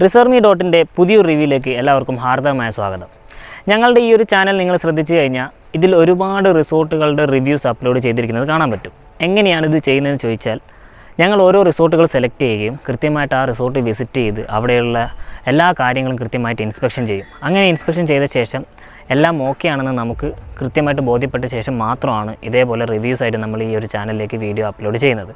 റിസർമി ഡോട്ടിൻ്റെ പുതിയൊരു റിവ്യൂയിലേക്ക് എല്ലാവർക്കും ഹാർദവമായ സ്വാഗതം. ഞങ്ങളുടെ ഈ ഒരു ചാനൽ നിങ്ങൾ ശ്രദ്ധിച്ചു കഴിഞ്ഞാൽ ഇതിൽ ഒരുപാട് റിസോർട്ടുകളുടെ റിവ്യൂസ് അപ്ലോഡ് ചെയ്തിരിക്കുന്നത് കാണാൻ പറ്റും. എങ്ങനെയാണ് ഇത് ചെയ്യുന്നതെന്ന് ചോദിച്ചാൽ, ഞങ്ങൾ ഓരോ റിസോർട്ടുകൾ സെലക്ട് ചെയ്യുകയും കൃത്യമായിട്ട് ആ റിസോർട്ട് വിസിറ്റ് ചെയ്ത് അവിടെയുള്ള എല്ലാ കാര്യങ്ങളും കൃത്യമായിട്ട് ഇൻസ്പെക്ഷൻ ചെയ്യും. അങ്ങനെ ഇൻസ്പെക്ഷൻ ചെയ്ത ശേഷം എല്ലാം ഓക്കെ ആണെന്ന് നമുക്ക് കൃത്യമായിട്ട് ബോധ്യപ്പെട്ട ശേഷം മാത്രമാണ് ഇതേപോലെ റിവ്യൂസായിട്ട് നമ്മൾ ഈ ഒരു ചാനലിലേക്ക് വീഡിയോ അപ്ലോഡ് ചെയ്യുന്നത്.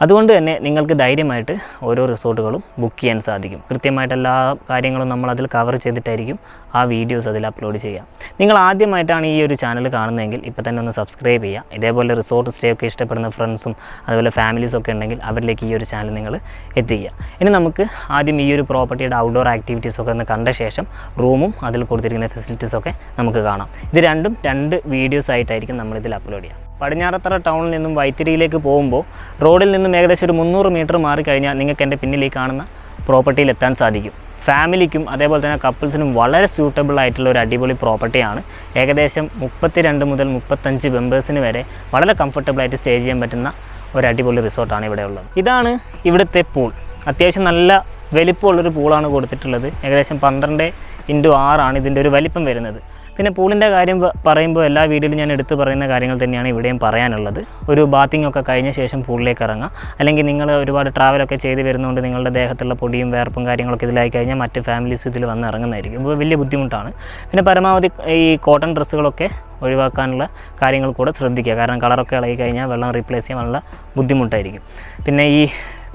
അതുകൊണ്ട് തന്നെ നിങ്ങൾക്ക് ധൈര്യമായിട്ട് ഓരോ റിസോർട്ടുകളും ബുക്ക് ചെയ്യാൻ സാധിക്കും. കൃത്യമായിട്ട് എല്ലാ കാര്യങ്ങളും നമ്മൾ അതിൽ കവർ ചെയ്തിട്ടായിരിക്കും ആ വീഡിയോസ് അതിൽ അപ്ലോഡ് ചെയ്യുക. നിങ്ങൾ ആദ്യമായിട്ടാണ് ഈ ഒരു ചാനൽ കാണുന്നതെങ്കിൽ ഇപ്പോൾ തന്നെ ഒന്ന് സബ്സ്ക്രൈബ് ചെയ്യുക. ഇതേപോലെ റിസോർട്ട് സ്റ്റേ ഒക്കെ ഇഷ്ടപ്പെടുന്ന ഫ്രണ്ട്സും അതുപോലെ ഫാമിലീസും ഒക്കെ ഉണ്ടെങ്കിൽ അവരിലേക്ക് ഈ ഒരു ചാനൽ നിങ്ങൾ എത്തിക്കുക. ഇനി നമുക്ക് ആദ്യം ഈ ഒരു പ്രോപ്പർട്ടിയുടെ ഔട്ട്ഡോർ ആക്ടിവിറ്റീസൊക്കെ ഒന്ന് കണ്ട ശേഷം റൂമും അതിൽ കൊടുത്തിരിക്കുന്ന ഫെസിലിറ്റീസൊക്കെ നമുക്ക് കാണാം. ഇത് രണ്ടും രണ്ട് വീഡിയോസ് ആയിട്ടായിരിക്കും നമ്മളിതിൽ അപ്ലോഡ് ചെയ്യുക. പടിഞ്ഞാറത്തറ ടൗണിൽ നിന്നും വൈത്തിരിയിലേക്ക് പോകുമ്പോൾ റോഡിൽ നിന്നും ഏകദേശം ഒരു 300 മീറ്റർ മാറിക്കഴിഞ്ഞാൽ നിങ്ങൾക്ക് എൻ്റെ പിന്നിലേക്ക് കാണുന്ന പ്രോപ്പർട്ടിയിൽ എത്താൻ സാധിക്കും. ഫാമിലിക്കും അതേപോലെ തന്നെ കപ്പിൾസിനും വളരെ സ്യൂട്ടബിൾ ആയിട്ടുള്ള ഒരു അടിപൊളി പ്രോപ്പർട്ടിയാണ്. ഏകദേശം 32 മുതൽ 35 മെമ്പേഴ്സിന് വരെ വളരെ കംഫർട്ടബിളായിട്ട് സ്റ്റേ ചെയ്യാൻ പറ്റുന്ന ഒരു അടിപൊളി റിസോർട്ടാണ് ഇവിടെ ഉള്ളത്. ഇതാണ് ഇവിടുത്തെ പൂൾ. അത്യാവശ്യം നല്ല വലിപ്പമുള്ളൊരു പൂളാണ് കൊടുത്തിട്ടുള്ളത്. ഏകദേശം 12x6 ഇതിൻ്റെ ഒരു വലിപ്പം വരുന്നത്. പിന്നെ പൂളിൻ്റെ കാര്യം പറയുമ്പോൾ എല്ലാ വീഡിയോയിലും ഞാൻ എടുത്തു പറയുന്ന കാര്യങ്ങൾ തന്നെയാണ് ഇവിടെയും പറയാനുള്ളത്. ഒരു ബാത്തിങ് ഒക്കെ കഴിഞ്ഞ ശേഷം പൂളിലേക്ക് ഇറങ്ങുക. അല്ലെങ്കിൽ നിങ്ങൾ ഒരുപാട് ട്രാവലൊക്കെ ചെയ്ത് വരുന്നതുകൊണ്ട് നിങ്ങളുടെ ദേഹത്തുള്ള പൊടിയും വേർപ്പും കാര്യങ്ങളൊക്കെ ഇതിലായി കഴിഞ്ഞാൽ മറ്റ് ഫാമിലീസ് ഇതിൽ വന്ന് ഇറങ്ങുന്നതായിരിക്കും. ഇപ്പോൾ വലിയ ബുദ്ധിമുട്ടാണ്. പിന്നെ പരമാവധി ഈ കോട്ടൺ ഡ്രസ്സുകളൊക്കെ ഒഴിവാക്കാനുള്ള കാര്യങ്ങൾ കൂടെ ശ്രദ്ധിക്കുക. കാരണം കളറൊക്കെ ഇളകി കഴിഞ്ഞാൽ വെള്ളം റീപ്ലേസ് ചെയ്യാൻ നല്ല ബുദ്ധിമുട്ടായിരിക്കും. പിന്നെ ഈ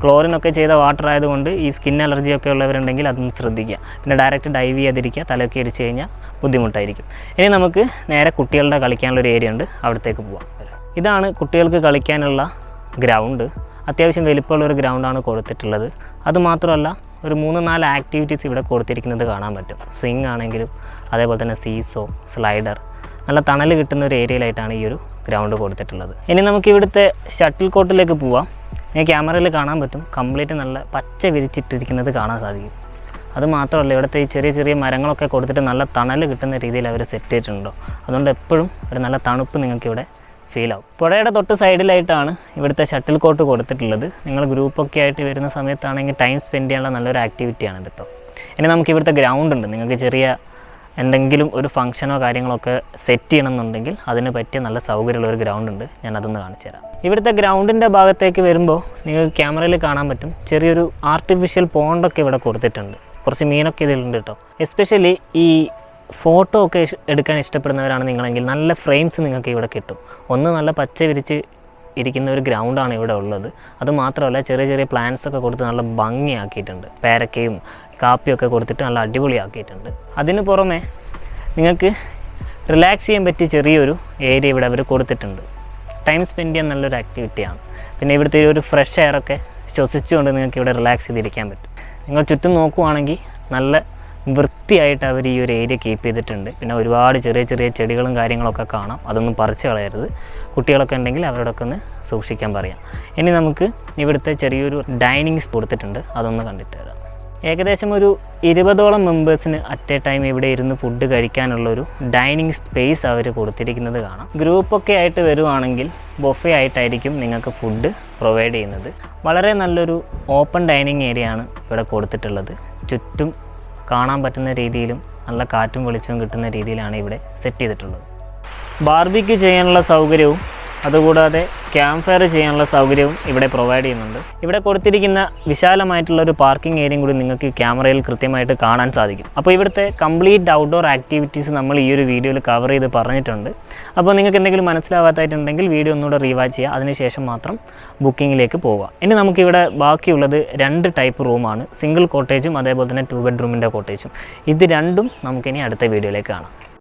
ക്ലോറിനൊക്കെ ചെയ്ത വാട്ടർ ആയതുകൊണ്ട് ഈ സ്കിൻ അലർജിയൊക്കെ ഉള്ളവരുണ്ടെങ്കിൽ അതൊന്ന് ശ്രദ്ധിക്കുക. പിന്നെ ഡയറക്റ്റ് ഡൈവ് ചെയ്യാതിരിക്കുക. തലയൊക്കെ ഇടിച്ച് കഴിഞ്ഞാൽ ബുദ്ധിമുട്ടായിരിക്കും. ഇനി നമുക്ക് നേരെ കുട്ടികളുടെ കളിക്കാനുള്ളൊരു ഏരിയ ഉണ്ട്, അവിടത്തേക്ക് പോവാം. ഇതാണ് കുട്ടികൾക്ക് കളിക്കാനുള്ള ഗ്രൗണ്ട്. അത്യാവശ്യം വലിപ്പമുള്ളൊരു ഗ്രൗണ്ടാണ് കൊടുത്തിട്ടുള്ളത്. അതുമാത്രമല്ല ഒരു 3-4 ആക്ടിവിറ്റീസ് ഇവിടെ കൊടുത്തിരിക്കുന്നത് കാണാൻ പറ്റും. സ്വിങ് ആണെങ്കിലും അതേപോലെ തന്നെ സീസോ, സ്ലൈഡർ, നല്ല തണൽ കിട്ടുന്ന ഒരു ഏരിയയിലായിട്ടാണ് ഈ ഒരു ഗ്രൗണ്ട് കൊടുത്തിട്ടുള്ളത്. ഇനി നമുക്ക് ഇവിടുത്തെ ഷട്ടിൽ കോർട്ടിലേക്ക് പോവാം. ക്യാമറയിൽ കാണാൻ പറ്റും, കംപ്ലീറ്റ് നല്ല പച്ച വിരിച്ചിട്ടിരിക്കുന്നത് കാണാൻ സാധിക്കും. അതുമാത്രമല്ല ഇവിടുത്തെ ഈ ചെറിയ ചെറിയ മരങ്ങളൊക്കെ കൊടുത്തിട്ട് നല്ല തണൽ കിട്ടുന്ന രീതിയിൽ അവർ സെറ്റ് ചെയ്തിട്ടുണ്ടോ. അതുകൊണ്ട് എപ്പോഴും ഒരു നല്ല തണുപ്പ് നിങ്ങൾക്ക് ഇവിടെ ഫീൽ ആവും. പുഴയുടെ തൊട്ട് സൈഡിലായിട്ടാണ് ഇവിടുത്തെ ഷട്ടിൽ കോർട്ട് കൊടുത്തിട്ടുള്ളത്. നിങ്ങൾ ഗ്രൂപ്പൊക്കെ ആയിട്ട് വരുന്ന സമയത്താണെങ്കിൽ ടൈം സ്പെൻഡ് ചെയ്യാനുള്ള നല്ലൊരു ആക്ടിവിറ്റിയാണ് ഇത് കേട്ടോ. ഇനി നമുക്ക് ഇവിടുത്തെ ഗ്രൗണ്ട് ഉണ്ട്. നിങ്ങൾക്ക് ചെറിയ എന്തെങ്കിലും ഒരു ഫംഗ്ഷനോ കാര്യങ്ങളൊക്കെ സെറ്റ് ചെയ്യണമെന്നുണ്ടെങ്കിൽ അതിന് പറ്റിയ നല്ല സൗകര്യമുള്ള ഒരു ഗ്രൗണ്ട് ഉണ്ട്. ഞാൻ അതൊന്ന് കാണിച്ചു തരാം. ഇവിടുത്തെ ഗ്രൗണ്ടിൻ്റെ ഭാഗത്തേക്ക് വരുമ്പോൾ നിങ്ങൾക്ക് ക്യാമറയിൽ കാണാൻ പറ്റും ചെറിയൊരു ആർട്ടിഫിഷ്യൽ പോണ്ടൊക്കെ ഇവിടെ കൊടുത്തിട്ടുണ്ട്. കുറച്ച് മീനൊക്കെ ഇതിലുണ്ട് കേട്ടോ. എസ്പെഷ്യലി ഈ ഫോട്ടോ ഒക്കെ എടുക്കാൻ ഇഷ്ടപ്പെടുന്നവരാണ് നിങ്ങളെങ്കിൽ നല്ല ഫ്രെയിംസ് നിങ്ങൾക്ക് ഇവിടെ കിട്ടും. ഒന്ന് നല്ല പച്ച വിരിച്ച് ഇരിക്കുന്ന ഒരു ഗ്രൗണ്ടാണ് ഇവിടെ ഉള്ളത്. അതുമാത്രമല്ല ചെറിയ ചെറിയ പ്ലാന്റ്സ് ഒക്കെ കൊടുത്ത് നല്ല ഭംഗിയാക്കിയിട്ടുണ്ട്. പേരക്കയും കാപ്പിയൊക്കെ കൊടുത്തിട്ട് നല്ല അടിപൊളിയാക്കിയിട്ടുണ്ട്. അതിന് പുറമെ നിങ്ങൾക്ക് റിലാക്സ് ചെയ്യാൻ പറ്റിയ ചെറിയൊരു ഏരിയ ഇവിടെ അവർ കൊടുത്തിട്ടുണ്ട്. ടൈം സ്പെൻഡ് ചെയ്യാൻ നല്ലൊരു ആക്ടിവിറ്റിയാണ്. പിന്നെ ഇവിടുത്തെ ഒരു ഫ്രഷ് എയറൊക്കെ ശ്വസിച്ചുകൊണ്ട് നിങ്ങൾക്ക് ഇവിടെ റിലാക്സ് ചെയ്തിരിക്കാൻ പറ്റും. നിങ്ങൾ ചുറ്റും നോക്കുവാണെങ്കിൽ നല്ല വൃത്തിയായിട്ട് അവർ ഈ ഒരു ഏരിയ കീപ്പ് ചെയ്തിട്ടുണ്ട്. പിന്നെ ഒരുപാട് ചെറിയ ചെറിയ ചെടികളും കാര്യങ്ങളൊക്കെ കാണാം. അതൊന്നും പറിച്ച് കളയരുത്. കുട്ടികളൊക്കെ ഉണ്ടെങ്കിൽ അവരോടൊക്കെ ഒന്ന് സൂക്ഷിക്കാൻ പറയാം. ഇനി നമുക്ക് ഇവിടുത്തെ ചെറിയൊരു ഡൈനിങ് കൊടുത്തിട്ടുണ്ട്, അതൊന്ന് കണ്ടിട്ട് വരാം. ഏകദേശം ഒരു 20ഓളം മെമ്പേഴ്സിന് അറ്റ് എ ടൈം ഇവിടെ ഇരുന്ന് ഫുഡ് കഴിക്കാനുള്ളൊരു ഡൈനിങ് സ്പേസ് അവർ കൊടുത്തിരിക്കുന്നത് കാണാം. ഗ്രൂപ്പൊക്കെ ആയിട്ട് വരുവാണെങ്കിൽ ബൊഫേ ആയിട്ടായിരിക്കും നിങ്ങൾക്ക് ഫുഡ് പ്രൊവൈഡ് ചെയ്യുന്നത്. വളരെ നല്ലൊരു ഓപ്പൺ ഡൈനിങ് ഏരിയ ആണ് ഇവിടെ കൊടുത്തിട്ടുള്ളത്. ചുറ്റും കാണാൻ പറ്റുന്ന രീതിയിലും നല്ല കാറ്റും വെളിച്ചവും കിട്ടുന്ന രീതിയിലാണ് ഇവിടെ സെറ്റ് ചെയ്തിട്ടുള്ളത്. ബാർബിക്യൂ ചെയ്യാനുള്ള സൗകര്യവും അതുകൂടാതെ ക്യാമ്പ് ഫയർ ചെയ്യാനുള്ള സൗകര്യവും ഇവിടെ പ്രൊവൈഡ് ചെയ്യുന്നുണ്ട്. ഇവിടെ കൊടുത്തിരിക്കുന്ന വിശാലമായിട്ടുള്ള ഒരു പാർക്കിംഗ് ഏരിയയും കൂടി നിങ്ങൾക്ക് ക്യാമറയിൽ കൃത്യമായിട്ട് കാണാൻ സാധിക്കും. അപ്പോൾ ഇവിടുത്തെ കംപ്ലീറ്റ് ഔട്ട്ഡോർ ആക്ടിവിറ്റീസ് നമ്മൾ ഈ ഒരു വീഡിയോയിൽ കവർ ചെയ്ത് പറഞ്ഞിട്ടുണ്ട്. അപ്പോൾ നിങ്ങൾക്ക് എന്തെങ്കിലും മനസ്സിലാവാത്തായിട്ടുണ്ടെങ്കിൽ വീഡിയോ ഒന്നുകൂടെ റീവാച്ച് ചെയ്യുക. അതിനുശേഷം മാത്രം ബുക്കിങ്ങിലേക്ക് പോവുക. ഇനി നമുക്കിവിടെ ബാക്കിയുള്ളത് 2 ടൈപ്പ് റൂമാണ്. സിംഗിൾ കോട്ടേജും അതേപോലെ തന്നെ 2 ബെഡ്റൂമിൻ്റെ കോട്ടേജും. ഇത് രണ്ടും നമുക്കിനി അടുത്ത വീഡിയോയിലേക്ക് കാണാം.